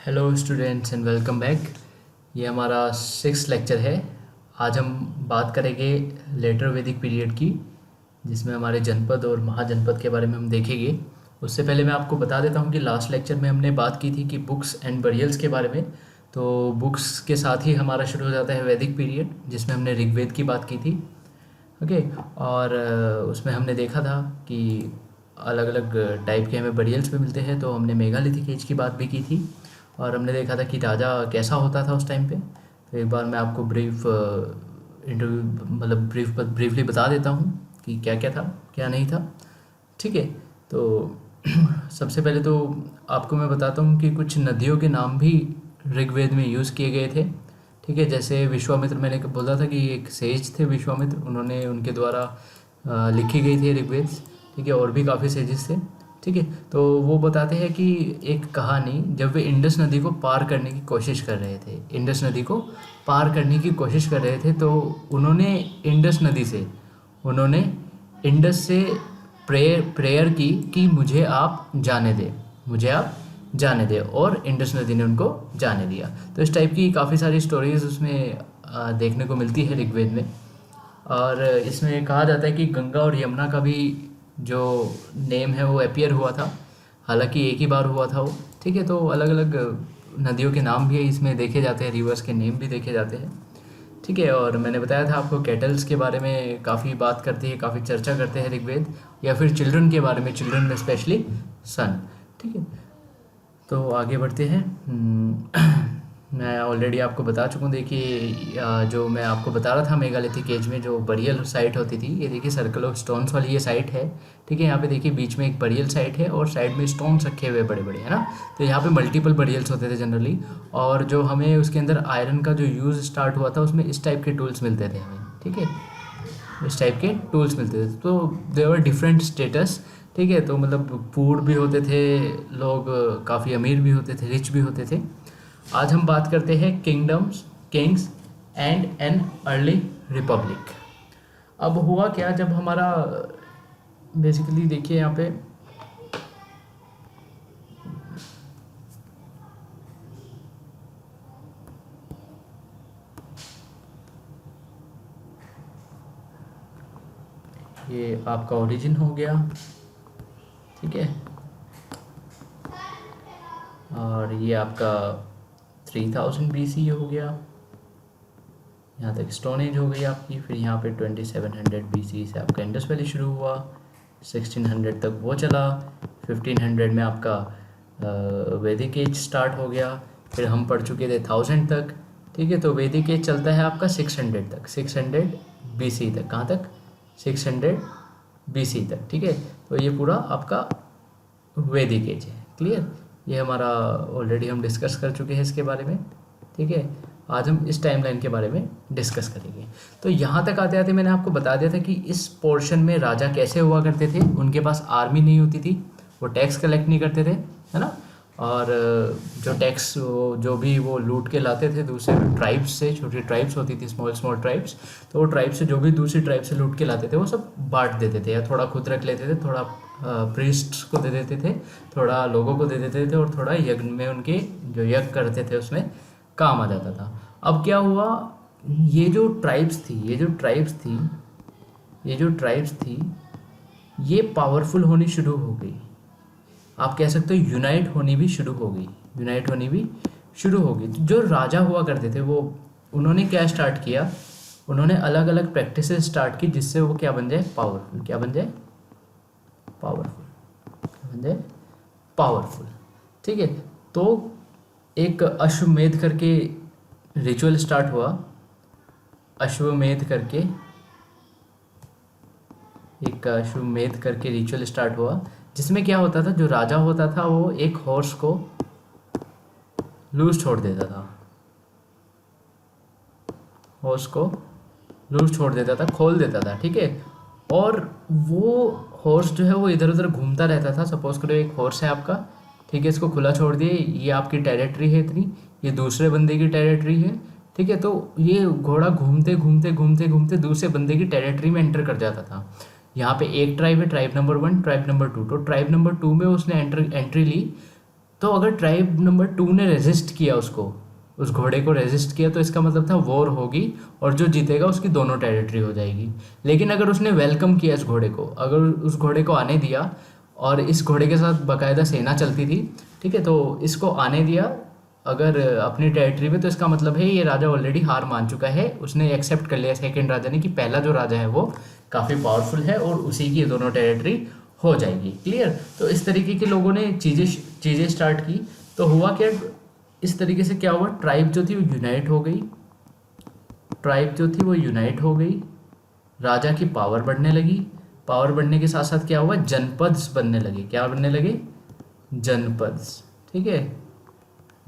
Hello students and welcome back. ये हमारा 6th lecture है। आज हम बात करेंगे लेटर वैदिक पीरियड की, जिसमें हमारे जनपद और महाजनपद के बारे में हम देखेंगे। उससे पहले मैं आपको बता देता हूँ कि लास्ट लेक्चर में हमने बात की थी कि बुक्स एंड बरियल्स के बारे में। तो बुक्स के साथ ही हमारा शुरू हो जाता है वैदिक पीरियड, जिसमें हमने ऋग्वेद की बात की थी। ओके। और उसमें हमने देखा था कि अलग अलग टाइप के हमें बरियल्स भी मिलते हैं। तो हमने मेगालिथिक एज की बात भी की थी और हमने देखा था कि राजा कैसा होता था उस टाइम पे। तो एक बार मैं आपको ब्रीफ इंटरव्यू मतलब ब्रीफली बता देता हूँ कि क्या क्या था क्या नहीं था। ठीक है। तो सबसे पहले तो आपको मैं बताता हूँ कि कुछ नदियों के नाम भी ऋग्वेद में यूज़ किए गए थे। ठीक है। जैसे विश्वामित्र, मैंने बोला था कि एक सेज थे विश्वामित्र, उन्होंने उनके द्वारा लिखी गई थी ऋग्वेद। ठीक है। और भी काफ़ी सेजेस थे। ठीक है। तो वो बताते हैं कि एक कहानी, जब वे इंडस नदी को पार करने की कोशिश कर रहे थे, इंडस नदी को पार करने की कोशिश कर रहे थे, तो उन्होंने इंडस नदी से उन्होंने इंडस से प्रेयर की कि मुझे आप जाने दें, मुझे आप जाने दें, और इंडस नदी ने उनको जाने दिया। तो इस टाइप की काफ़ी सारी स्टोरीज उसमें देखने को मिलती है ऋग्वेद में। और इसमें कहा जाता है कि गंगा और यमुना का भी जो नेम है वो अपीयर हुआ था, हालांकि एक ही बार हुआ था वो। ठीक है। तो अलग अलग नदियों के नाम भी इसमें देखे जाते हैं, रिवर्स के नेम भी देखे जाते हैं। ठीक है। और मैंने बताया था आपको कैटल्स के बारे में काफ़ी बात करती है, काफ़ी चर्चा करते हैं ऋग्वेद, या फिर चिल्ड्रन के बारे में, चिल्ड्रन में स्पेशली सन। ठीक है। तो आगे बढ़ते हैं। मैं ऑलरेडी आपको बता चुका हूँ। देखिए जो मैं आपको बता रहा था मेगालिथिक एज में जो बरियल साइट होती थी, ये देखिए सर्कल ऑफ स्टोन्स वाली ये साइट है। ठीक है। यहाँ पे देखिए बीच में एक बरियल साइट है और साइड में स्टोन्स रखे हुए बड़े बड़े, है ना। तो यहाँ पे मल्टीपल बरियल्स होते थे जनरली। और जो हमें उसके अंदर आयरन का जो यूज़ स्टार्ट हुआ था, उसमें इस टाइप के टूल्स मिलते थे हमें। ठीक है। इस टाइप के टूल्स मिलते थे। तो देवर डिफरेंट स्टेटस। ठीक है। तो मतलब पूर भी होते थे लोग, काफ़ी अमीर भी होते थे, रिच भी होते थे। आज हम बात करते हैं kingdoms, Kings and an early Republic. अब हुआ क्या, जब हमारा बेसिकली देखिए यहाँ पे ये आपका ओरिजिन हो गया। ठीक है। और ये आपका 3000 BC हो गया, यहाँ तक स्टोन एज हो गई आपकी। फिर यहाँ पे 2700 BC से आपका इंडस वैली शुरू हुआ, 1600 तक वो चला। 1500 में आपका वैदिक एज स्टार्ट हो गया। फिर हम पढ़ चुके थे 1000 तक। ठीक है। तो वैदिक एज चलता है आपका 600 तक, 600 BC तक। कहाँ तक? 600 BC तक। ठीक है। तो ये पूरा आपका वैदिक एज है। क्लियर? ये हमारा ऑलरेडी हम डिस्कस कर चुके हैं इसके बारे में। ठीक है। आज हम इस टाइमलाइन के बारे में डिस्कस करेंगे। तो यहाँ तक आते आते मैंने आपको बता दिया था कि इस पोर्शन में राजा कैसे हुआ करते थे। उनके पास आर्मी नहीं होती थी, वो टैक्स कलेक्ट नहीं करते थे, है ना। और जो टैक्स जो भी वो लूट के लाते थे दूसरे ट्राइब्स से, छोटी ट्राइब्स होती थी, स्मॉल स्मॉल ट्राइब्स, तो वो ट्राइब से जो भी दूसरी ट्राइब से लूट के लाते थे वो सब बांट देते थे, या थोड़ा खुद रख लेते थे, थोड़ा प्रीस्ट्स को दे देते थे, थोड़ा लोगों को दे देते थे, और थोड़ा यज्ञ में उनके जो यज्ञ करते थे उसमें काम आ जाता था। अब क्या हुआ, ये जो ट्राइब्स थी ये पावरफुल होनी शुरू हो गई। आप कह सकते हो यूनाइट होनी भी शुरू हो गई। तो जो राजा हुआ करते थे वो, उन्होंने क्या स्टार्ट किया, उन्होंने अलग अलग प्रैक्टिसेस स्टार्ट की, जिससे वो क्या बन जाए, पावरफुल। ठीक है। तो एक अश्वमेध करके रिचुअल स्टार्ट हुआ, रिचुअल स्टार्ट हुआ, जिसमें क्या होता था, जो राजा होता था वो एक हॉर्स को लूज छोड़ देता था, खोल देता था। ठीक है। और वो हॉर्स जो है वो इधर उधर घूमता रहता था। सपोज करो एक हॉर्स है आपका, ठीक है, इसको खुला छोड़ दिए, ये आपकी टेरिटरी है इतनी, ये दूसरे बंदे की टेरिटरी है। ठीक है। तो ये घोड़ा घूमते घूमते दूसरे बंदे की टेरिटरी में एंटर कर जाता था। यहाँ पे एक ट्राइब है, ट्राइब नंबर 1, ट्राइब नंबर 2। तो ट्राइब नंबर 2 में उसने एंट्री ली, तो अगर ट्राइब नंबर 2 ने रेजिस्ट किया उसको, उस घोड़े को रेजिस्ट किया, तो इसका मतलब था वॉर होगी और जो जीतेगा उसकी दोनों टेरिटरी हो जाएगी। लेकिन अगर उसने वेलकम किया इस घोड़े को, अगर उस घोड़े को आने दिया और इस घोड़े के साथ बाकायदा सेना चलती थी, ठीक है, तो इसको आने दिया अगर अपनी टेरिटरी में, तो इसका मतलब है ये राजा ऑलरेडी हार मान चुका है, उसने एक्सेप्ट कर लिया सेकंड राजा ने कि पहला जो राजा है वो काफ़ी पावरफुल है और उसी की दोनों टेरिटरी हो जाएगी। क्लियर? तो इस तरीके के लोगों ने चीज़ें चीज़ें स्टार्ट की। तो हुआ क्या, इस तरीके से क्या हुआ, ट्राइब जो थी वो यूनाइट हो गई, ट्राइब जो थी वो यूनाइट हो गई, राजा की पावर बढ़ने लगी, पावर बढ़ने के साथ साथ क्या हुआ, जनपद्स बनने लगे। क्या बनने लगे? जनपद्स। ठीक है,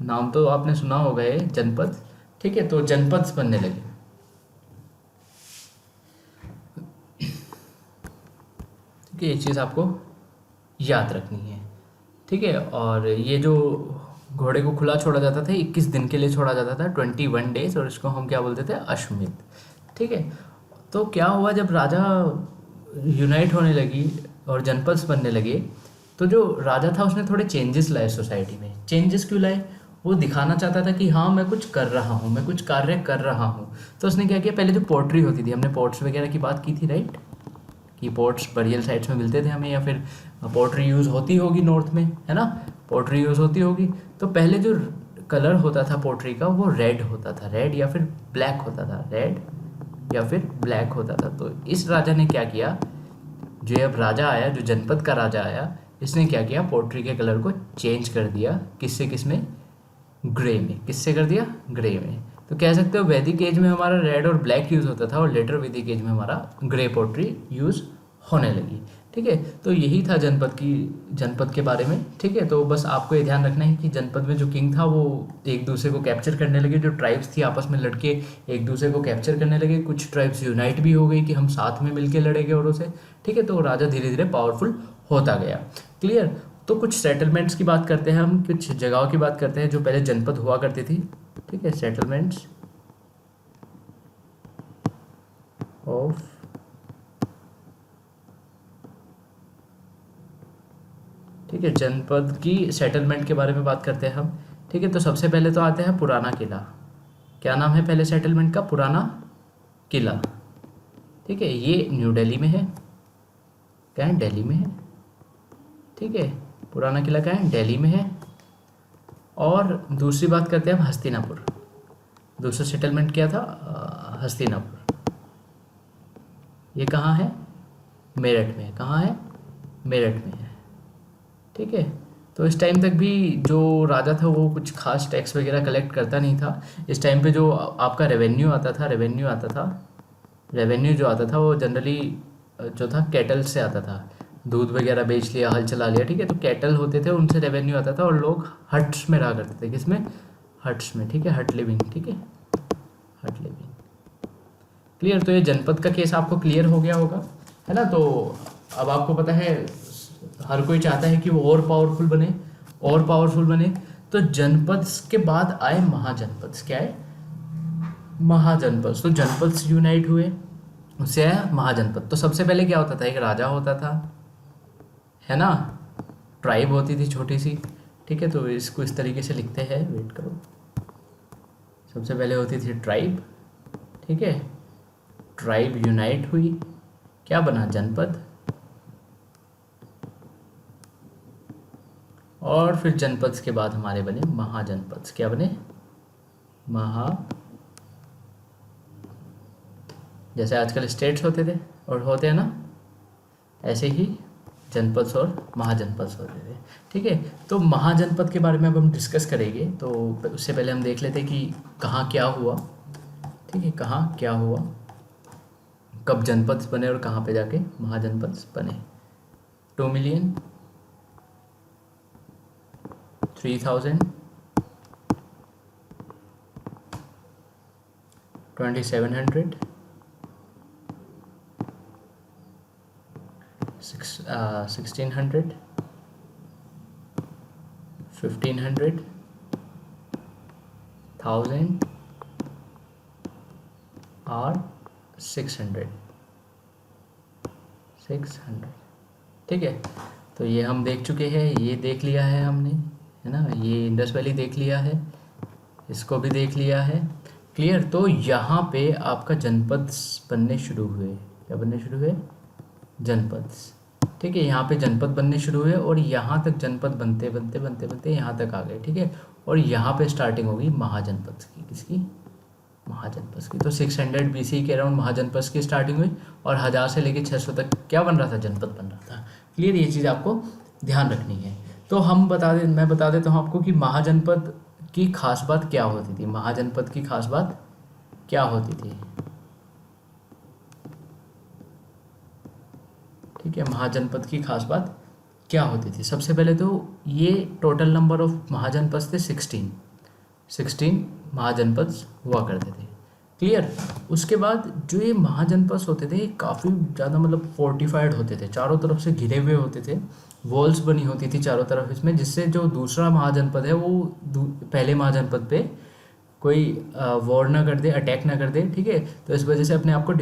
नाम तो आपने सुना होगा ये जनपद। ठीक है, तो जनपद्स बनने लगे। ठीक है, ये चीज़ आपको याद रखनी है। ठीक है, और ये जो घोड़े को खुला छोड़ा जाता था 21 दिन के लिए छोड़ा जाता था, 21 डेज, और इसको हम क्या बोलते थे, अश्वमेध। ठीक है, तो क्या हुआ जब राजा यूनाइट होने लगी और जनपद्स बनने लगे, तो जो राजा था उसने थोड़े चेंजेस लाए सोसाइटी में। चेंजेस क्यों लाए? वो दिखाना चाहता था कि हाँ मैं कुछ कर रहा हूँ, मैं कुछ कार्य कर रहा हूँ। तो उसने क्या किया, पहले जो पोट्री होती थी, हमने पोट्स वगैरह की बात की थी, राइट, कि पोर्ट्स बरियल साइट्स में मिलते थे हमें, या फिर पोट्री यूज़ होती होगी नॉर्थ में, है ना, पोट्री यूज़ होती होगी। तो पहले जो कलर होता था पोट्री का वो रेड होता था, रेड या फिर ब्लैक होता था, रेड या फिर ब्लैक होता था। तो इस राजा ने क्या किया, जो अब राजा आया, जो जनपद का राजा आया, इसने क्या किया, पोट्री के कलर को चेंज कर दिया। किससे, किसमें, ग्रे में। किससे कर दिया? ग्रे में। तो कह सकते हो वैदिक एज में हमारा रेड और ब्लैक यूज़ होता था और लेटर वैदिक एज में हमारा ग्रे पोट्री यूज़ होने लगी। ठीक है, तो यही था जनपद के बारे में। ठीक है, तो बस आपको ये ध्यान रखना है कि जनपद में जो किंग था वो एक दूसरे को कैप्चर करने लगे, जो ट्राइब्स थी आपस में लड़के एक दूसरे को कैप्चर करने लगे, कुछ ट्राइब्स यूनाइट भी हो गई कि हम साथ में मिलके लड़ेंगे औरों से। ठीक है, तो राजा धीरे धीरे पावरफुल होता गया। क्लियर? तो कुछ सेटलमेंट्स की बात करते हैं हम, कुछ जगहों की बात करते हैं जो पहले जनपद हुआ करती थी। ठीक है, सेटलमेंट्स ऑफ ठीक है, जनपद की सेटलमेंट के बारे में बात करते हैं हम। ठीक है, तो सबसे पहले तो आते हैं पुराना किला। क्या नाम है पहले सेटलमेंट का? पुराना किला। ठीक है, ये न्यू दिल्ली में है। क्या है? दिल्ली में है। ठीक है, पुराना किला क्या है? दिल्ली में है। और दूसरी बात करते हैं हम हस्तिनापुर। दूसरा सेटलमेंट क्या था? हस्तिनापुर। ये कहाँ है? मेरठ में। कहाँ है? मेरठ में है। ठीक है, तो इस टाइम तक भी जो राजा था वो कुछ खास टैक्स वगैरह कलेक्ट करता नहीं था। इस टाइम पे जो आपका रेवेन्यू आता था, रेवेन्यू जो आता था वो जनरली जो था कैटल से आता था। दूध वगैरह बेच लिया, हल चला लिया, ठीक है, तो कैटल होते थे, उनसे रेवेन्यू आता था और लोग हट्स में रहा करते थे। किसमें? हट्स में। ठीक है, हट लिविंग। ठीक है, हट लिविंग। क्लियर? तो ये जनपद का केस आपको क्लियर हो गया होगा, है ना। तो अब आपको पता है हर कोई चाहता है कि वो और पावरफुल बने, और पावरफुल बने। तो जनपद के बाद आए महाजनपद। क्या है? महाजनपद। तो जनपद यूनाइट हुए, उससे आया महाजनपद। तो सबसे पहले क्या होता था, एक राजा होता था, है ना, ट्राइब होती थी छोटी सी। ठीक है, तो इसको इस तरीके से लिखते हैं, वेट करो। सबसे पहले होती थी ट्राइब। ठीक है, ट्राइब यूनाइट हुई, क्या बना? जनपद। और फिर जनपद के बाद हमारे बने महाजनपद। क्या बने? जैसे आजकल स्टेट्स होते थे और होते हैं ना, ऐसे ही जनपद और महाजनपद होते थे। ठीक है, तो महाजनपद के बारे में अब हम डिस्कस करेंगे। तो उससे पहले हम देख लेते कि कहाँ क्या हुआ। ठीक है, कहाँ क्या हुआ, कब जनपद बने और कहाँ पे जाके महाजनपद बने। 2 मिलियन, 3000, 2700, 1600, 1500, 1000 और 600। ठीक है, तो ये हम देख चुके हैं, ये देख लिया है हमने, है ना। ये इंडस वैली देख लिया है, इसको भी देख लिया है। क्लियर। तो यहाँ पे आपका जनपद बनने शुरू हुए। क्या बनने शुरू हुए? जनपद। ठीक है, यहाँ पे जनपद बनने शुरू हुए और यहाँ तक जनपद बनते बनते बनते बनते यहाँ तक आ गए। ठीक है, और यहाँ पे स्टार्टिंग होगी महाजनपद की। किसकी? महाजनपद की। तो 600 BC के अराउंड महाजनपद की स्टार्टिंग हुई और 1000 से लेकर 600 तक क्या बन रहा था? जनपद बन रहा था। क्लियर, ये चीज़ आपको ध्यान रखनी है। तो मैं बता देता हूँ आपको कि महाजनपद की खास बात क्या होती थी। महाजनपद की खास बात क्या होती थी? ठीक है, महाजनपद की खास बात क्या होती थी? सबसे पहले तो ये टोटल नंबर ऑफ महाजनपद थे 16 महाजनपद हुआ करते थे। क्लियर। उसके बाद जो ये महाजनपद होते थे काफ़ी ज़्यादा मतलब फोर्टिफाइड होते थे, चारों तरफ से घिरे हुए होते थे, वॉल्स बनी होती थी चारों तरफ इसमें, जिससे जो दूसरा महाजनपद है वो पहले महाजनपद पे कोई वॉर ना कर दे, अटैक ना कर दे। ठीक है, तो इस वजह से अपने आप को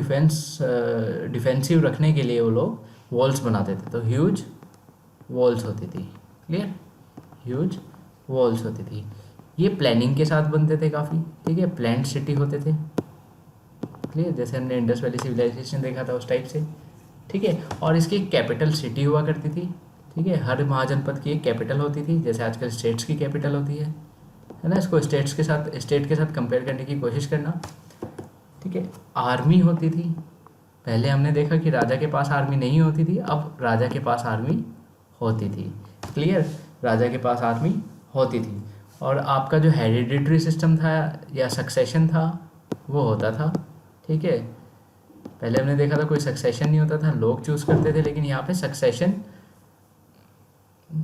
डिफेंसिव रखने के लिए वो लोग वॉल्स बनाते थे। तो ह्यूज वॉल्स होती थी। क्लियर, ह्यूज वॉल्स होती थी। ये प्लानिंग के साथ बनते थे काफ़ी। ठीक है, प्लान्ड सिटी होते थे। क्लियर, जैसे हमने इंडस वैली सिविलाइजेशन देखा था उस टाइप से। ठीक है, और इसकी एक कैपिटल सिटी हुआ करती थी। ठीक है, हर महाजनपद की एक कैपिटल होती थी, जैसे आजकल स्टेट्स की कैपिटल होती है ना। इसको स्टेट के साथ कंपेयर करने की कोशिश करना। ठीक है, आर्मी होती थी। पहले हमने देखा कि राजा के पास आर्मी नहीं होती थी, अब राजा के पास आर्मी होती थी। क्लियर, राजा के पास आर्मी होती थी। और आपका जो हेरिडिटरी सिस्टम था या सक्सेशन था वो होता था। ठीक है, पहले हमने देखा था कोई सक्सेशन नहीं होता था, लोग चूज़ करते थे, लेकिन यहाँ पे सक्सेशन,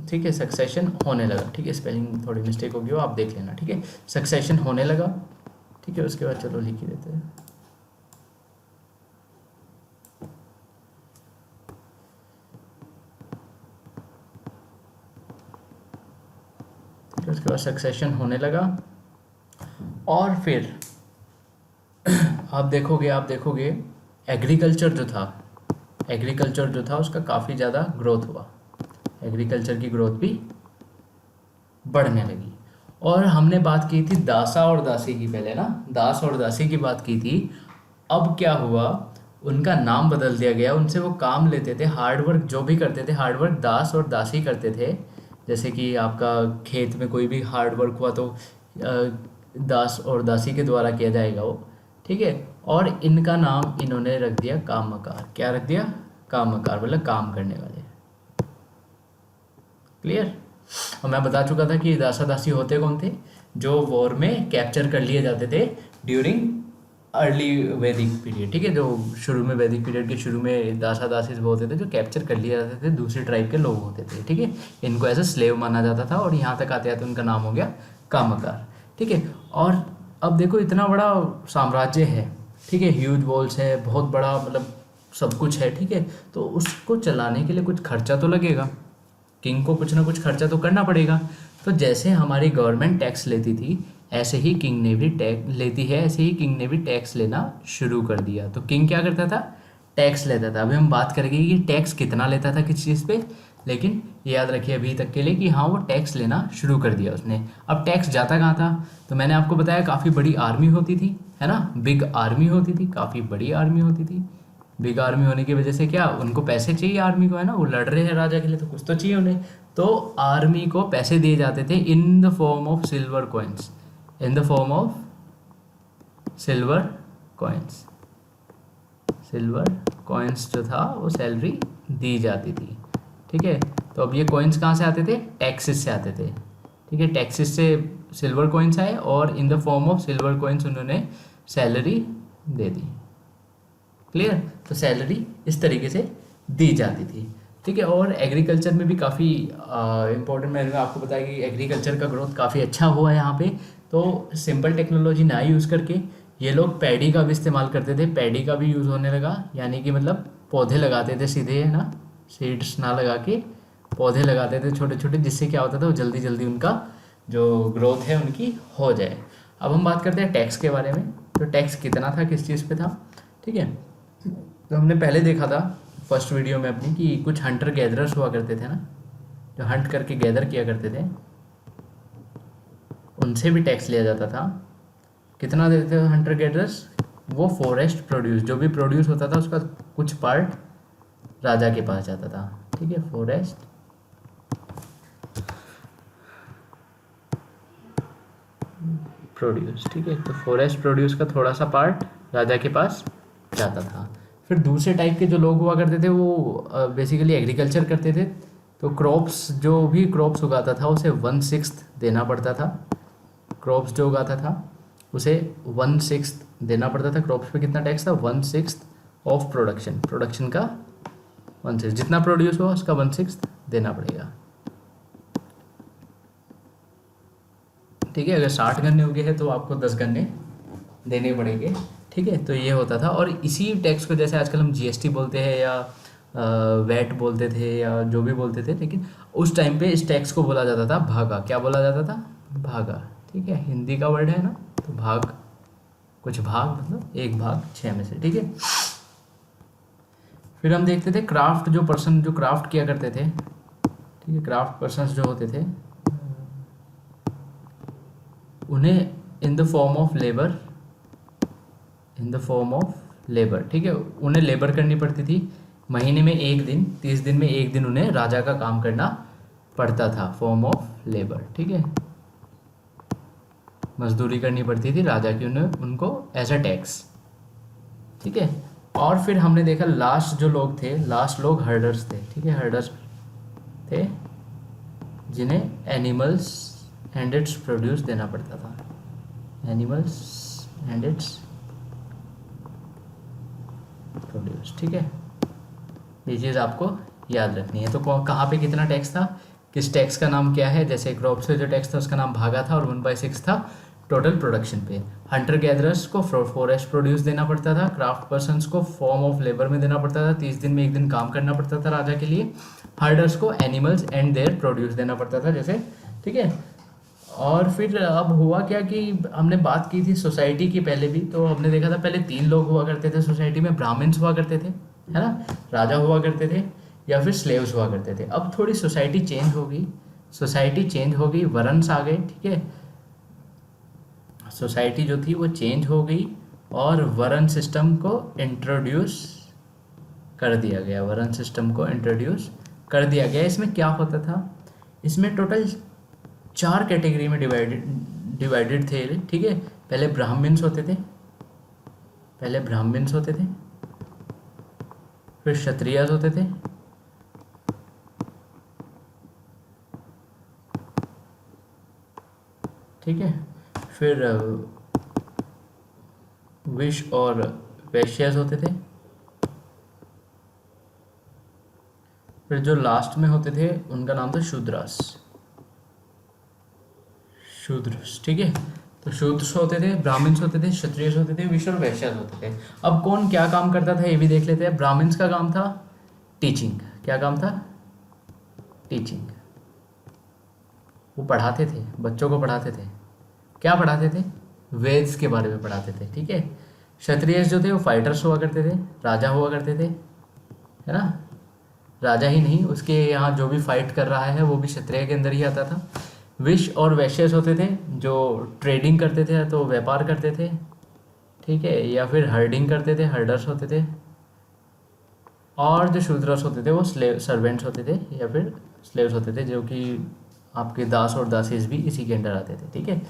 ठीक है, सक्सेशन होने लगा। ठीक है, स्पेलिंग थोड़ी मिस्टेक होगी वो आप देख लेना। ठीक है, सक्सेशन होने लगा। ठीक है, उसके बाद चलो लिख ही देते हैं। उसके बाद सक्सेशन होने लगा और फिर आप देखोगे एग्रीकल्चर जो था उसका काफ़ी ज़्यादा ग्रोथ हुआ। एग्रीकल्चर की ग्रोथ भी बढ़ने लगी। और हमने बात की थी दासा और दासी की, पहले ना दास और दासी की बात की थी। अब क्या हुआ, उनका नाम बदल दिया गया। उनसे वो काम लेते थे, हार्डवर्क जो भी करते थे, हार्डवर्क दास और दासी करते थे। जैसे कि आपका खेत में कोई भी हार्डवर्क हुआ तो दास और दासी के द्वारा किया जाएगा वो। ठीक है, और इनका नाम इन्होंने रख दिया कामकार। क्या रख दिया? कामकार, मतलब काम करने वाले। क्लियर। और मैं बता चुका था कि दासा दासी होते कौन थे? जो वॉर में कैप्चर कर लिए जाते थे ड्यूरिंग अर्ली वैदिक पीरियड। ठीक है, जो शुरू में वैदिक पीरियड के शुरू में दासा दासी वो होते थे जो कैप्चर कर लिए जाते थे, दूसरी ट्राइब के लोग होते थे। ठीक है, इनको एज ए स्लेव माना जाता था और यहाँ तक आते आते उनका नाम हो गया कामकार। ठीक है, और अब देखो इतना बड़ा साम्राज्य है। ठीक है, ह्यूज वॉल्स है, बहुत बड़ा मतलब सब कुछ है। ठीक है, तो उसको चलाने के लिए कुछ खर्चा तो लगेगा, किंग को कुछ ना कुछ खर्चा तो करना पड़ेगा। तो जैसे हमारी गवर्नमेंट टैक्स लेती थी ऐसे ही किंग ने भी टैक्स लेती है, ऐसे ही किंग ने भी टैक्स लेना शुरू कर दिया। तो किंग क्या करता था? टैक्स लेता था। अभी हम बात करेंगे कि टैक्स कितना लेता था किस चीज़ पे, लेकिन याद रखिए अभी तक के लिए कि हाँ वो टैक्स लेना शुरू कर दिया उसने। अब टैक्स जाता कहाँ था? तो मैंने आपको बताया काफ़ी बड़ी आर्मी होती थी, है ना, बिग आर्मी होती थी, काफ़ी बड़ी आर्मी होती थी। बिग आर्मी होने की वजह से क्या, उनको पैसे चाहिए आर्मी को, है ना, वो लड़ रहे हैं राजा के लिए तो कुछ तो चाहिए उन्हें। तो आर्मी को पैसे दिए जाते थे in the form of silver coins, in the form of silver coins. Silver coins जो था वो सैलरी दी जाती थी। ठीक है, तो अब ये कॉइन्स कहाँ से आते थे? टैक्सेस से आते थे। ठीक है, टैक्सेस से सिल्वर कॉइन्स आए और in the form of silver coins उन्होंने सैलरी दे दी। क्लियर, तो सैलरी इस तरीके से दी जाती थी। ठीक है, और एग्रीकल्चर में भी काफ़ी इंपॉर्टेंट, मैंने आपको बताया कि एग्रीकल्चर का ग्रोथ काफ़ी अच्छा हुआ है यहाँ पे। तो सिंपल टेक्नोलॉजी ना यूज़ करके ये लोग पैडी का भी इस्तेमाल करते थे। पैडी का भी यूज़ होने लगा, यानी कि मतलब पौधे लगाते थे सीधे, है ना, सीड्स ना लगा के पौधे लगाते थे छोटे छोटे, जिससे क्या होता था वो जल्दी जल्दी उनका जो ग्रोथ है उनकी हो जाए। अब हम बात करते हैं टैक्स के बारे में। तो टैक्स कितना था, किस चीज़ पे था? ठीक है, तो हमने पहले देखा था फर्स्ट वीडियो में अपनी कि कुछ हंटर गैदरर्स हुआ करते थे ना, जो हंट करके गैदर किया करते थे, उनसे भी टैक्स लिया जाता था। कितना देते थे हंटर गैदरर्स? वो फॉरेस्ट प्रोड्यूस, जो भी प्रोड्यूस होता था उसका कुछ पार्ट राजा के पास जाता था। ठीक है, फॉरेस्ट प्रोड्यूस। ठीक है, तो फॉरेस्ट प्रोड्यूस का थोड़ा सा पार्ट राजा के पास जाता था। फिर दूसरे टाइप के जो लोग हुआ करते थे वो बेसिकली एग्रीकल्चर करते थे। तो क्रॉप्स, जो भी क्रॉप्स उगाता था उसे 1/6 देना पड़ता था। क्रॉप्स जो उगाता था उसे 1/6 देना पड़ता था। क्रॉप्स पे कितना टैक्स था? 1/6 ऑफ प्रोडक्शन। प्रोडक्शन का 1/6, जितना प्रोड्यूस हुआ उसका 1/6 देना पड़ेगा। ठीक है, अगर 60 गन्ने उगे हैं तो आपको 10 गन्ने देने पड़ेंगे। ठीक है, तो ये होता था। और इसी टैक्स को जैसे आजकल हम जीएसटी बोलते हैं या वैट बोलते थे या जो भी बोलते थे, लेकिन उस टाइम पे इस टैक्स को बोला जाता था भागा। क्या बोला जाता था? भागा। ठीक है, हिंदी का वर्ड है ना, तो भाग, कुछ भाग मतलब 1/6 में से। ठीक है, फिर हम देखते थे क्राफ्ट, जो पर्सन जो क्राफ्ट किया करते थे। ठीक है, क्राफ्ट पर्सन्स जो होते थे उन्हें in the form of labour, in the form of labour. ठीक है, उन्हें लेबर करनी पड़ती थी। महीने में एक दिन, 30 दिन में एक दिन उन्हें राजा का काम करना पड़ता था, फॉर्म ऑफ लेबर। ठीक है, मजदूरी करनी पड़ती थी राजा की उन्हें, उनको एज अ टैक्स। ठीक है, और फिर हमने देखा लास्ट जो लोग थे, लास्ट लोग हर्डर्स थे। ठीक है, हर्डर्स थे जिन्हें एनिमल्स एंड इट्स प्रोड्यूस देना पड़ता था। Animals and it's produce. ठीक है, ये चीज़ आपको याद रखनी है। तो कहाँ पे कितना टैक्स था, किस टैक्स का नाम क्या है? जैसे क्रॉप से जो टैक्स था उसका नाम भागा था और 1/6 था टोटल प्रोडक्शन पे। हंटर गैदरर्स को फॉरेस्ट प्रोड्यूस देना पड़ता था। क्राफ्ट पर्सन्स को फॉर्म ऑफ लेबर में देना पड़ता था, 30 दिन में एक दिन काम करना पड़ता था राजा के लिए। हर्डर्स को एनिमल्स एंड देयर प्रोड्यूस देना पड़ता था जैसे। ठीक है, और फिर अब हुआ क्या कि हमने बात की थी सोसाइटी की पहले भी, तो हमने देखा था पहले 3 लोग हुआ करते थे सोसाइटी में। ब्राह्मण्स हुआ करते थे, है ना, राजा हुआ करते थे, या फिर स्लेव्स हुआ करते थे। अब थोड़ी सोसाइटी चेंज हो गई, सोसाइटी चेंज हो गई, वरन्स आ गए। ठीक है, सोसाइटी जो थी वो चेंज हो गई और वरन सिस्टम को इंट्रोड्यूस कर दिया गया। वरन सिस्टम को इंट्रोड्यूस कर दिया गया। इसमें क्या होता था, इसमें टोटल 4 कैटेगरी में डिवाइडेड थे। ठीक है, पहले ब्राह्मण्स होते थे, पहले ब्राह्मण्स होते थे, फिर क्षत्रियस होते थे, ठीक है, फिर विश और वैश्यस होते थे, फिर जो लास्ट में होते थे उनका नाम था शूद्रास। शूद्रस। ठीक है, तो शूद्र होते थे, ब्राह्मण्स होते थे, क्षत्रिय होते थे, विश्व और वैश्य होते थे। अब कौन क्या काम करता था ये भी देख लेते हैं। ब्राह्मण्स का काम था टीचिंग। क्या काम था? टीचिंग। वो पढ़ाते थे, बच्चों को पढ़ाते थे। क्या पढ़ाते थे? वेद्स के बारे में पढ़ाते थे। ठीक है, क्षत्रिय जो थे वो फाइटर्स हुआ करते थे, राजा हुआ करते थे, है ना। राजा ही नहीं, उसके यहाँ जो भी फाइट कर रहा है वो भी क्षत्रिय के अंदर ही आता था। विश और वैश्यस होते थे जो ट्रेडिंग करते थे, तो व्यापार करते थे। ठीक है, या फिर हर्डिंग करते थे, हर्डर्स होते थे। और जो शूद्रस होते थे वो स्लेव सर्वेंट्स होते थे या फिर स्लेव्स होते थे, जो कि आपके दास और दासीज भी इसी के अंडर आते थे। ठीक है,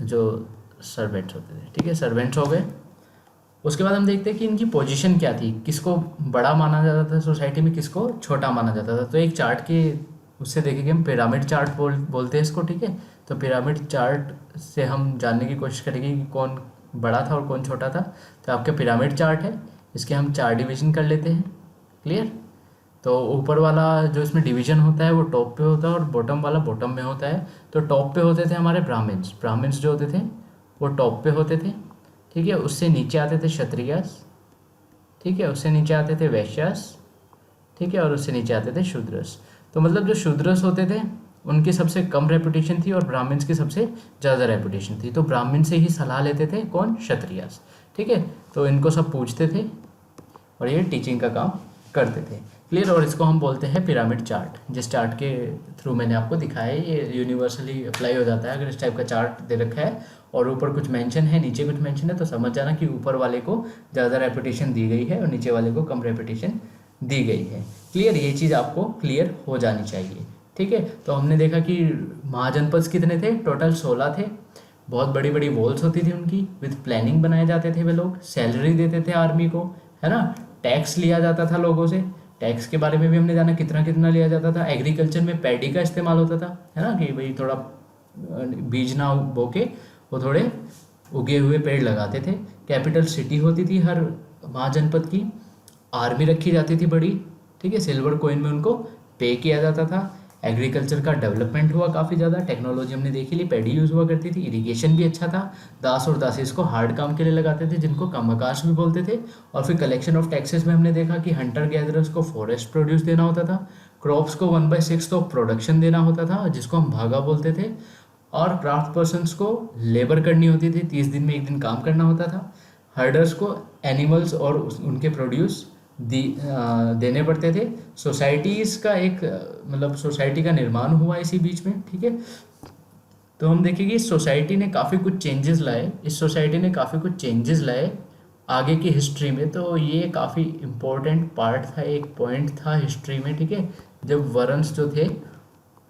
जो सर्वेंट्स होते थे। ठीक है, सर्वेंट्स हो गए। उसके बाद हम देखते हैं कि इनकी पोजीशन क्या थी, किसको बड़ा माना जाता था सोसाइटी में, किसको छोटा माना जाता था। तो एक चार्ट के उससे देखेंगे हम, पिरामिड चार्ट बोलते हैं इसको। ठीक है, तो पिरामिड चार्ट से हम जानने की कोशिश करेंगे कि कौन बड़ा था और कौन छोटा था। तो आपका पिरामिड चार्ट है, इसके हम 4 डिवीजन कर लेते हैं। क्लियर? तो ऊपर वाला जो इसमें डिवीजन होता है वो टॉप पे होता है और बॉटम वाला बॉटम में होता है। तो टॉप पे होते थे हमारे ब्राह्मण्स, ब्राह्मण्स जो होते थे वो टॉप पे होते थे। ठीक है, उससे नीचे आते थे क्षत्रियस। ठीक है, उससे नीचे आते थे वैश्यस। ठीक है, और उससे नीचे आते थे शूद्रस। तो मतलब जो शूद्रस होते थे उनकी सबसे कम रेपुटेशन थी और ब्राह्मण्स की सबसे ज़्यादा रेपुटेशन थी। तो ब्राह्मण से ही सलाह लेते थे कौन? क्षत्रियस। ठीक है, तो इनको सब पूछते थे और ये टीचिंग का काम करते थे। क्लियर। और इसको हम बोलते हैं पिरामिड चार्ट, जिस चार्ट के थ्रू मैंने आपको दिखाया है। ये यूनिवर्सली अप्लाई हो जाता है अगर इस टाइप का चार्ट दे रखा है और ऊपर कुछ मेंशन है नीचे कुछ मेंशन है, तो समझ जाना कि ऊपर वाले को ज़्यादा रेपुटेशन दी गई है और नीचे वाले को कम रेपुटेशन दी गई है। क्लियर, ये चीज़ आपको क्लियर हो जानी चाहिए। ठीक है, तो हमने देखा कि महाजनपद कितने थे, टोटल 16 थे। बहुत बड़ी बड़ी वॉल्स होती थी उनकी, विद प्लानिंग बनाए जाते थे वे लोग, सैलरी देते थे आर्मी को, है ना। टैक्स लिया जाता था लोगों से, टैक्स के बारे में भी हमने जाना कितना कितना लिया जाता था। एग्रीकल्चर में पैडी का इस्तेमाल होता था, है ना, कि भाई थोड़ा बीज ना बो के वो थोड़े उगे हुए पेड़ लगाते थे। कैपिटल सिटी होती थी हर महाजनपद की, आर्मी रखी जाती थी बड़ी, ठीक है, सिल्वर कॉइन में उनको पे किया जाता था। एग्रीकल्चर का डेवलपमेंट हुआ काफ़ी ज़्यादा, टेक्नोलॉजी हमने देखी ली, पैडी यूज़ हुआ करती थी, इरिगेशन भी अच्छा था। दास और दासी इसको हार्ड काम के लिए लगाते थे, जिनको कामकाज भी बोलते थे। और फिर कलेक्शन ऑफ टैक्सेस में हमने देखा कि हंटर गैदरर्स को फॉरेस्ट प्रोड्यूस देना होता था, क्रॉप्स को 1/6 ऑफ प्रोडक्शन देना होता था, जिसको हम भागा बोलते थे। और क्राफ्ट पर्सनस को लेबर करनी होती थी, 30 दिन में 1 दिन काम करना होता था। हर्डर्स को एनिमल्स और उनके प्रोड्यूस देने पड़ते थे। सोसाइटीज़ का एक मतलब सोसाइटी का निर्माण हुआ इसी बीच में, ठीक है। तो हम देखेंगे इस सोसाइटी ने काफ़ी कुछ चेंजेस लाए, इस सोसाइटी ने काफ़ी कुछ चेंजेस लाए आगे की हिस्ट्री में। तो ये काफ़ी इम्पोर्टेंट पार्ट था, एक पॉइंट था हिस्ट्री में, ठीक है, जब वरन्स जो थे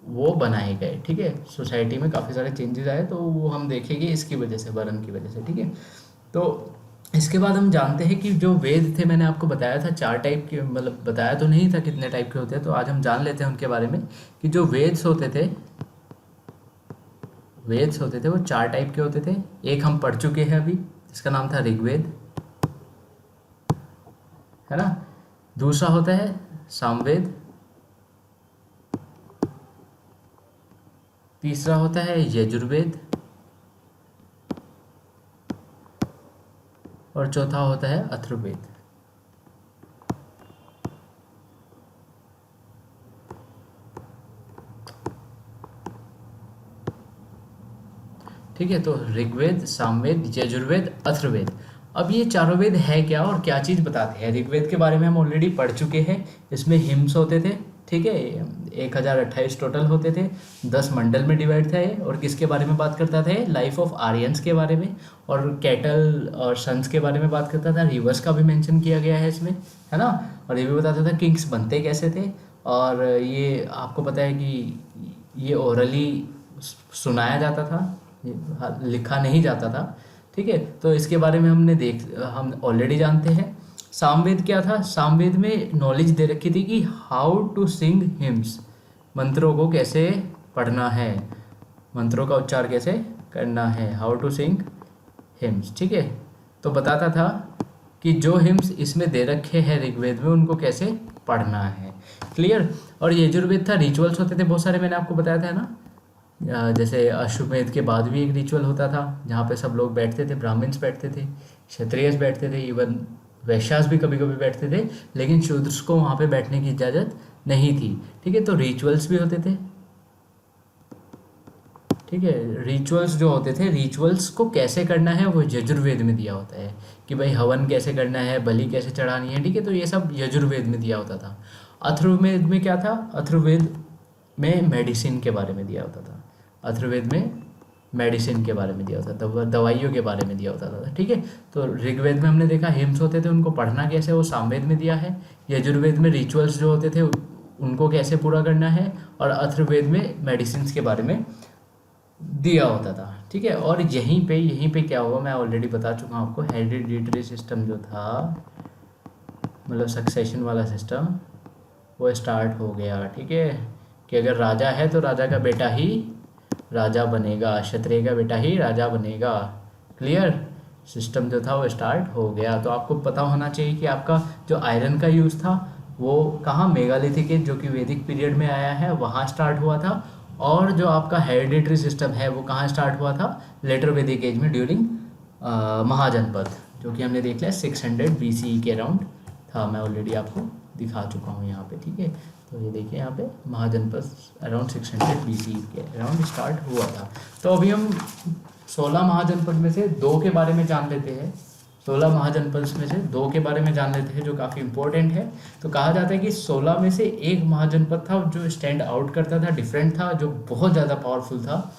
वो बनाए गए, ठीक है। सोसाइटी में काफ़ी सारे चेंजेस आए, तो वो हम देखेंगे इसकी वजह से, वरन की वजह से, ठीक है। तो इसके बाद हम जानते हैं कि जो वेद थे, मैंने आपको बताया था 4 टाइप के, मतलब बताया तो नहीं था कितने टाइप के होते हैं, तो आज हम जान लेते हैं उनके बारे में कि जो वेद्स होते थे, वेद्स होते थे वो 4 टाइप के होते थे। एक हम पढ़ चुके हैं अभी, इसका नाम था ऋग्वेद, है ना। दूसरा होता है सामवेद, तीसरा होता है यजुर्वेद, और चौथा होता है अथर्ववेद। ठीक है, तो ऋग्वेद, सामवेद, यजुर्वेद, अथर्ववेद। अब ये चारों वेद है क्या और क्या चीज़ बताते हैं। ऋग्वेद के बारे में हम ऑलरेडी पढ़ चुके हैं, इसमें हिम्स होते थे, ठीक है, 1028 टोटल होते थे, 10 मंडल में डिवाइड थे। और किसके बारे में बात करता था, लाइफ ऑफ आर्यंस के बारे में, और कैटल और सन्स के बारे में बात करता था। रिवर्स का भी मेंशन किया गया है इसमें, है ना। और ये भी बताता था किंग्स बनते कैसे थे। और ये आपको पता है कि ये ओरली सुनाया जाता था, लिखा नहीं जाता था, ठीक है। तो इसके बारे में हम ऑलरेडी जानते हैं। सामवेद क्या था, सामवेद में नॉलेज दे रखी थी कि हाउ टू सिंग हिम्स, मंत्रों को कैसे पढ़ना है, मंत्रों का उच्चार कैसे करना है, हाउ टू सिंग हिम्स, ठीक है। तो बताता था कि जो हिम्स इसमें दे रखे हैं ऋग्वेद में उनको कैसे पढ़ना है, क्लियर। और यजुर्वेद था, रिचुअल्स होते थे बहुत सारे, मैंने आपको बताया था ना। जैसे अश्वमेध के बाद भी एक रिचुअल होता था जहाँ पे सब लोग बैठते थे, ब्राह्मण्स बैठते थे, क्षत्रियस बैठते थे, इवन वैश्यास भी कभी कभी बैठते थे, लेकिन शूद्र्स को वहाँ पे बैठने की इजाज़त नहीं थी, ठीक है। तो रिचुअल्स भी होते थे, ठीक है। रिचुअल्स जो होते थे, रिचुअल्स को कैसे करना है वो यजुर्वेद में दिया होता है, कि भाई हवन कैसे करना है, बलि कैसे चढ़ानी है, ठीक है। तो ये सब यजुर्वेद में दिया होता था। अथर्ववेद में क्या था, अथर्ववेद में मेडिसिन के बारे में दिया होता था, अथर्ववेद में मेडिसिन के बारे में दिया होता था, दवाइयों के बारे में दिया होता था, ठीक है। तो ऋग्वेद में हमने देखा हिम्स होते थे, उनको पढ़ना कैसे, वो सामवेद में दिया है। यजुर्वेद में रिचुअल्स जो होते थे उनको कैसे पूरा करना है, और अथर्ववेद में मेडिसिन के बारे में दिया होता था, ठीक है। और यहीं पे क्या हुआ, मैं ऑलरेडी बता चुका हूँ आपको, हेरिडिटरी सिस्टम जो था, मतलब सक्सेशन वाला सिस्टम, वो स्टार्ट हो गया, ठीक है। कि अगर राजा है तो राजा का बेटा ही राजा बनेगा, क्षत्रिय का बेटा ही राजा बनेगा, क्लियर। सिस्टम जो था वो स्टार्ट हो गया। तो आपको पता होना चाहिए कि आपका जो आयरन का यूज़ था वो कहाँ, मेगालिथिक एज जो कि वैदिक पीरियड में आया है वहाँ स्टार्ट हुआ था। और जो आपका हेरिडिटरी सिस्टम है वो कहाँ स्टार्ट हुआ था, लेटर वैदिक एज में, ड्यूरिंग महाजनपद, जो कि हमने देख लिया 600 BCE के अराउंड था। मैं ऑलरेडी आपको दिखा चुका हूँ यहाँ पे, ठीक है। तो ये देखिए यहाँ पे महाजनपद अराउंड 600 BCE के अराउंड स्टार्ट हुआ था। तो अभी हम 16 महाजनपद में से 2 के बारे में जान लेते हैं। 16 महाजनपद में से 2 के बारे में जान लेते हैं जो काफ़ी इंपॉर्टेंट है। तो कहा जाता है कि 16 में से एक महाजनपद था जो स्टैंड आउट करता था, डिफरेंट था, जो बहुत ज़्यादा पावरफुल था।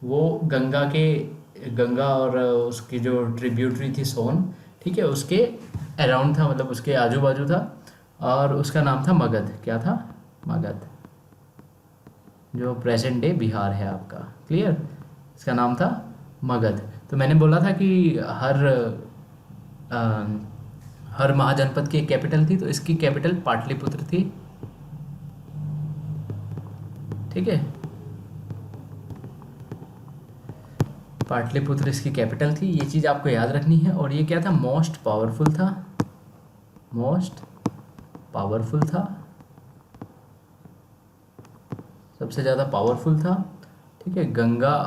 वो गंगा और उसकी जो ट्रिब्यूटरी थी सोन, ठीक है, उसके अराउंड था, मतलब उसके आजू बाजू था, और उसका नाम था मगध। क्या था? मगध, जो प्रेजेंट डे बिहार है आपका। क्लियर? इसका नाम था मगध। तो मैंने बोला था कि हर महाजनपद की एक कैपिटल थी, तो इसकी कैपिटल पाटलिपुत्र थी। ठीक है, पाटलिपुत्र इसकी कैपिटल थी, ये चीज़ आपको याद रखनी है। और ये क्या था? मोस्ट पावरफुल था, मोस्ट पावरफुल था, सबसे ज़्यादा पावरफुल था। ठीक है, गंगा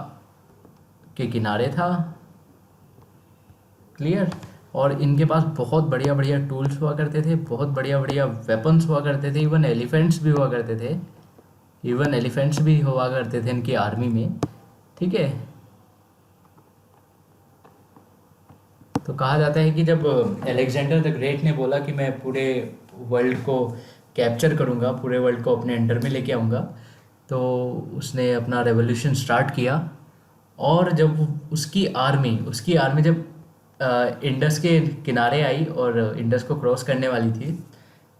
के किनारे था। क्लियर? और इनके पास बहुत बढ़िया बढ़िया टूल्स हुआ करते थे, बहुत बढ़िया बढ़िया वेपन्स हुआ करते थे, इवन एलिफेंट्स भी हुआ करते थे, इवन एलिफेंट्स भी हुआ करते थे इनकी आर्मी में। ठीक है, तो कहा जाता है कि जब अलेक्जेंडर द ग्रेट ने बोला कि मैं पूरे वर्ल्ड को कैप्चर करूंगा, पूरे वर्ल्ड को अपने अंडर में लेके आऊँगा, तो उसने अपना रेवोल्यूशन स्टार्ट किया। और जब उसकी आर्मी जब इंडस के किनारे आई और इंडस को क्रॉस करने वाली थी,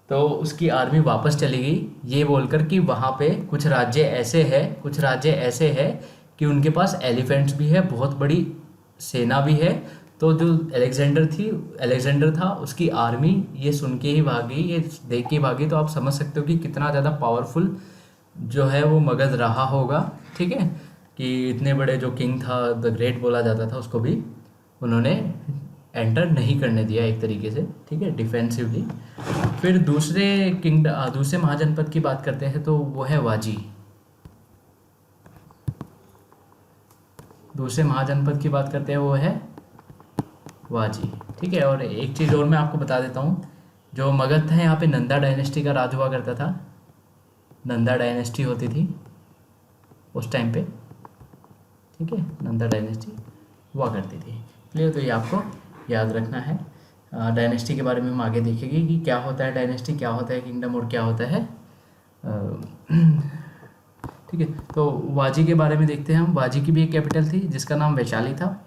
तो उसकी आर्मी वापस चली गई ये बोलकर कि वहाँ पे कुछ राज्य ऐसे हैं कि उनके पास एलिफेंट्स भी है, बहुत बड़ी सेना भी है। तो जो अलेक्जेंडर था, उसकी आर्मी ये सुन के ही भागी, ये देख के भागी। तो आप समझ सकते हो कि कितना ज़्यादा पावरफुल जो है वो मगध रहा होगा। ठीक है, कि इतने बड़े जो किंग था, द ग्रेट बोला जाता था, उसको भी उन्होंने एंटर नहीं करने दिया एक तरीके से। ठीक है, डिफेंसिवली। फिर दूसरे महाजनपद की बात करते हैं, तो वो है वाजी। दूसरे महाजनपद की बात करते हैं, वो है वाजी। ठीक है, और एक चीज़ और मैं आपको बता देता हूँ, जो मगध था यहाँ पे नंदा डायनेस्टी का राज हुआ करता था। नंदा डायनेस्टी होती थी उस टाइम पे। ठीक है, नंदा डायनेस्टी हुआ करती थी। क्लियर? तो ये आपको याद रखना है। डायनेस्टी के बारे में हम आगे देखेंगे कि क्या होता है डायनेस्टी, क्या होता है किंगडम, और क्या होता है। ठीक है, तो वाजी के बारे में देखते हैं हम। वाजी की भी एक कैपिटल थी जिसका नाम वैशाली था।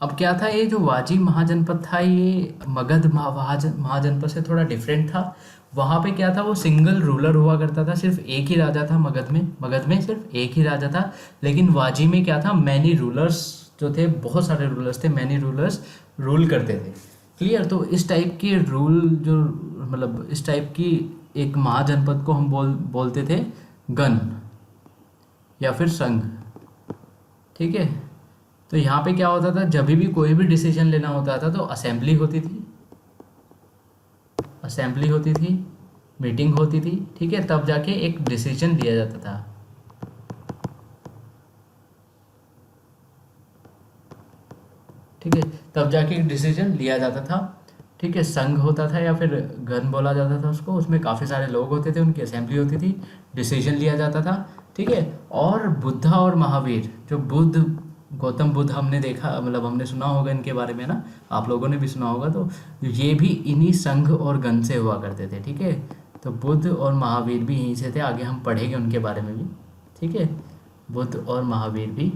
अब क्या था, ये जो वाजी महाजनपद था, ये मगध महाजनपद से थोड़ा डिफरेंट था। वहाँ पे क्या था, वो सिंगल रूलर हुआ करता था, सिर्फ एक ही राजा था। मगध में सिर्फ एक ही राजा था। लेकिन वाजी में क्या था, मैनी रूलर्स जो थे, बहुत सारे रूलर्स थे, मैनी रूलर्स रूल करते थे। क्लियर? तो इस टाइप की इस टाइप की एक महाजनपद को हम बोलते थे गण या फिर संघ। ठीक है, तो यहाँ पे क्या होता था, जब भी कोई भी डिसीजन लेना होता था तो असेंबली होती थी, मीटिंग होती थी। ठीक है, तब जाके एक डिसीजन लिया जाता था। ठीक है, तब जाके एक डिसीजन लिया जाता था। ठीक है, संघ होता था या फिर गण बोला जाता था उसको। उसमें काफ़ी सारे लोग होते थे, उनकी असेंबली होती थी, डिसीजन लिया जाता था। ठीक है, और बुद्धा और महावीर, जो गौतम बुद्ध हमने देखा, मतलब हमने सुना होगा इनके बारे में ना, आप लोगों ने भी सुना होगा। तो ये भी इन्हीं संघ और गण से हुआ करते थे। ठीक है, तो बुद्ध और महावीर भी यहीं से थे, आगे हम पढ़ेंगे उनके बारे में भी। ठीक है, बुद्ध और महावीर भी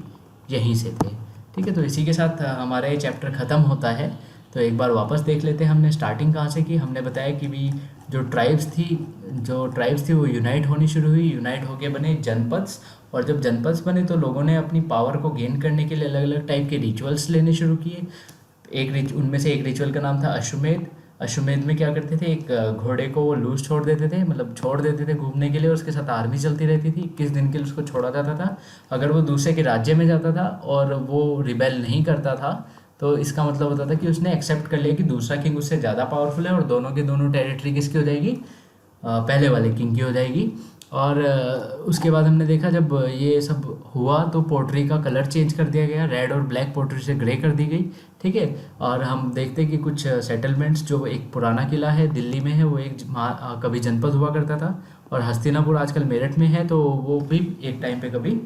यहीं से थे। ठीक है, तो इसी के साथ हमारा ये चैप्टर ख़त्म होता है। तो एक बार वापस देख लेते हैं हमने स्टार्टिंग कहाँ से की। हमने बताया कि भी जो ट्राइब्स थी वो यूनाइट होनी शुरू हुई, यूनाइट होके बने जनपद्स। और जब जनपद्स बने तो लोगों ने अपनी पावर को गेन करने के लिए अलग अलग टाइप के रिचुअल्स लेने शुरू किए। उनमें से एक रिचुअल का नाम था अश्वमेध। अश्वमेध में क्या करते थे, एक घोड़े को वो लूज छोड़ देते थे, मतलब छोड़ देते थे घूमने के लिए, और उसके साथ आर्मी चलती रहती थी। 21 दिन के लिए उसको छोड़ा जाता था। अगर वो दूसरे के राज्य में जाता था और वो रिबेल नहीं करता था, तो इसका मतलब होता था कि उसने एक्सेप्ट कर लिया कि दूसरा किंग उससे ज़्यादा पावरफुल है, और दोनों के दोनों टेरिटरी किसकी हो जाएगी, पहले वाले किंग की हो जाएगी। और उसके बाद हमने देखा जब ये सब हुआ तो पोट्री का कलर चेंज कर दिया गया, रेड और ब्लैक पोट्री से ग्रे कर दी गई। ठीक है, और हम देखते हैं कि कुछ सेटलमेंट्स, जो एक पुराना किला है दिल्ली में है, वो एक कभी जनपद हुआ करता था। और हस्तिनापुर आजकल मेरठ में है, तो वो भी एक टाइम पे कभी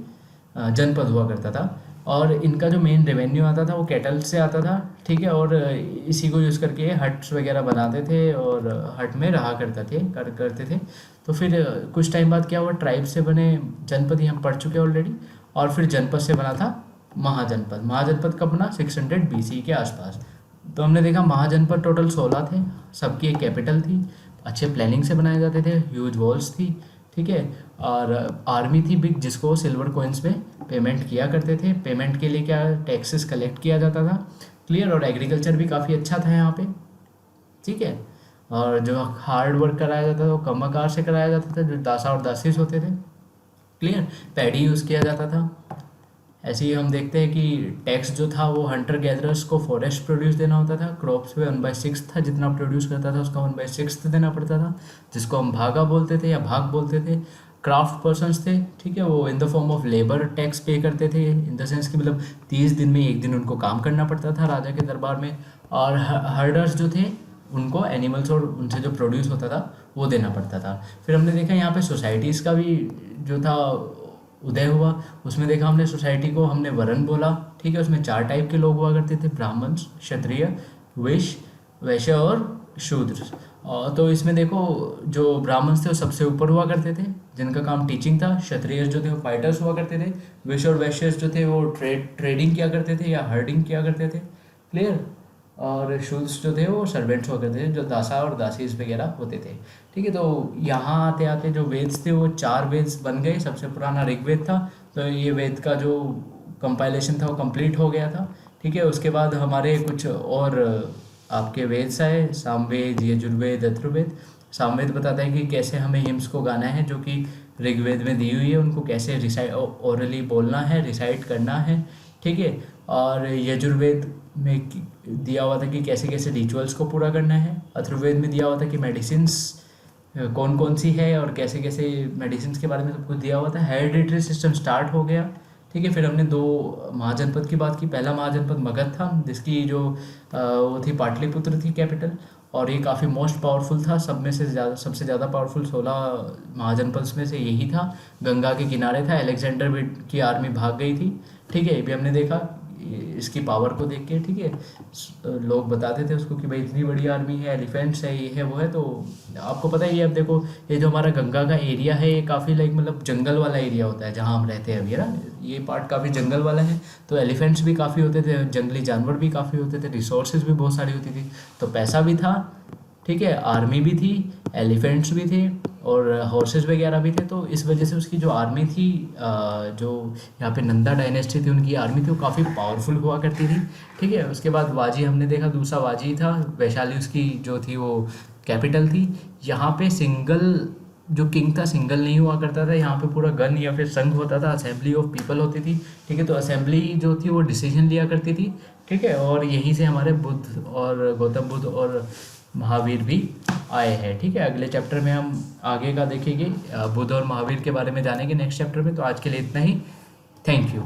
जनपद हुआ करता था। और इनका जो मेन रेवेन्यू आता था वो कैटल से आता था, ठीक है। और इसी को यूज़ करके हट्स वगैरह बनाते थे और हट में रहा करते थे। तो फिर कुछ टाइम बाद क्या हुआ, ट्राइब से बने जनपद, ये हम पढ़ चुके हैं ऑलरेडी। और फिर जनपद से बना था महाजनपद। महाजनपद कब बना, 600 BC के आसपास। तो हमने देखा महाजनपद टोटल 16 थे, सबकी एक कैपिटल थी, अच्छे प्लानिंग से बनाए जाते थे, ह्यूज वॉल्स थी, ठीक है। और आर्मी थी बिग, जिसको सिल्वर कॉइन्स में पेमेंट किया करते थे। पेमेंट के लिए क्या, टैक्सेस कलेक्ट किया जाता था, क्लियर। और एग्रीकल्चर भी काफ़ी अच्छा था यहाँ पे, ठीक है। और जो हार्ड वर्क कराया जाता था वो कम आकार से कराया जाता था, जो दासा और दासीस होते थे, क्लियर। पैडी यूज़ किया जाता था। ऐसे ही हम देखते हैं कि टैक्स जो था वो हंटर गैदरर्स को फॉरेस्ट प्रोड्यूस देना होता था। क्रॉप्स पे 1/6 था, जितना प्रोड्यूस करता था उसका 1/6 देना पड़ता था, जिसको हम भागा बोलते थे या भाग बोलते थे। क्राफ्ट पर्सनस थे, ठीक है, वो in the form of labour tax पे करते थे, इन द सेंस कि मतलब 30 दिन में एक दिन उनको काम करना पड़ता था राजा के दरबार में। और हर्डर्स जो थे उनको एनिमल्स और उनसे जो प्रोड्यूस होता था वो देना पड़ता था। फिर हमने देखा यहाँ पे सोसाइटीज़ का भी जो था उदय हुआ। उसमें देखा हमने सोसाइटी को हमने वर्ण बोला, ठीक है। उसमें 4 टाइप के लोग हुआ करते थे, ब्राह्मण, क्षत्रिय, वैश्य और शूद्र। तो इसमें देखो जो ब्राह्मण थे वो सबसे ऊपर हुआ करते थे, जिनका काम टीचिंग था। क्षत्रिय जो थे वो फाइटर्स हुआ करते थे। वैश्य और वैश्य जो थे वो ट्रेडिंग किया करते थे या हर्डिंग किया करते थे, क्लियर। और शूद्र जो थे वो सर्वेंट्स हुआ करते थे, जो दासा और दासीस वगैरह होते थे, ठीक है। तो यहाँ आते आते जो वेद थे वो 4 वेद बन गए। सबसे पुराना ऋग्वेद था, तो ये वेद का जो कंपाइलेशन था वो कंप्लीट हो गया था, ठीक है। उसके बाद हमारे कुछ और आपके वेद आए, सामवेद, यजुर्वेद, अथर्ववेद। सामवेद बताता है कि कैसे हमें हिम्स को गाना है, जो कि ऋग्वेद में दी हुई है, उनको कैसे रिसाइट ओरली बोलना है, रिसाइट करना है, ठीक है। और यजुर्वेद में दिया हुआ था कि कैसे कैसे रिचुअल्स को पूरा करना है। अथर्ववेद में दिया हुआ था कि मेडिसिन्स कौन कौन सी है और कैसे कैसे मेडिसिन के बारे में सब कुछ दिया हुआ था। हेरिडिटरी सिस्टम स्टार्ट हो गया, ठीक है। फिर हमने 2 महाजनपद की बात की। पहला महाजनपद मगध था, जिसकी जो वो थी पाटलिपुत्र थी कैपिटल, और ये काफ़ी मोस्ट पावरफुल था। सब में से ज़्यादा, सबसे ज़्यादा पावरफुल 16 महाजनपद में से यही था। गंगा के किनारे था, अलेक्जेंडर की आर्मी भाग गई थी, ठीक है। ये भी हमने देखा इसकी पावर को देख के, ठीक है। लोग बताते थे उसको कि भाई इतनी बड़ी आर्मी है, एलिफेंट्स है, ये है वो है। तो आपको पता ही है, अब देखो ये जो हमारा गंगा का एरिया है ये काफ़ी लाइक मतलब जंगल वाला एरिया होता है जहाँ हम रहते हैं अभी, है ना। ये पार्ट काफ़ी जंगल वाला है, तो एलिफेंट्स भी काफ़ी होते थे, जंगली जानवर भी काफ़ी होते थे, रिसोर्सेज भी बहुत सारी होती थी, तो पैसा भी था, ठीक है। आर्मी भी थी, एलिफेंट्स भी थे और हॉर्सेस वगैरह भी थे। तो इस वजह से उसकी जो आर्मी थी, जो यहाँ पे नंदा डायनेस्टी थी उनकी आर्मी थी, वो काफ़ी पावरफुल हुआ करती थी, ठीक है। उसके बाद वाजी हमने देखा, दूसरा वाजी था। वैशाली उसकी जो थी वो कैपिटल थी। यहाँ पे सिंगल जो किंग था सिंगल नहीं हुआ करता था, यहाँ पे पूरा गन या फिर संघ होता था, असेंबली ऑफ पीपल होती थी, ठीक है। तो असेंबली जो थी वो डिसीजन लिया करती थी, ठीक है। और यहीं से हमारे बुद्ध और गौतम बुद्ध और महावीर भी आए हैं, ठीक है। अगले चैप्टर में हम आगे का देखेंगे, बुद्ध और महावीर के बारे में जानेंगे नेक्स्ट चैप्टर में। तो आज के लिए इतना ही, थैंक यू।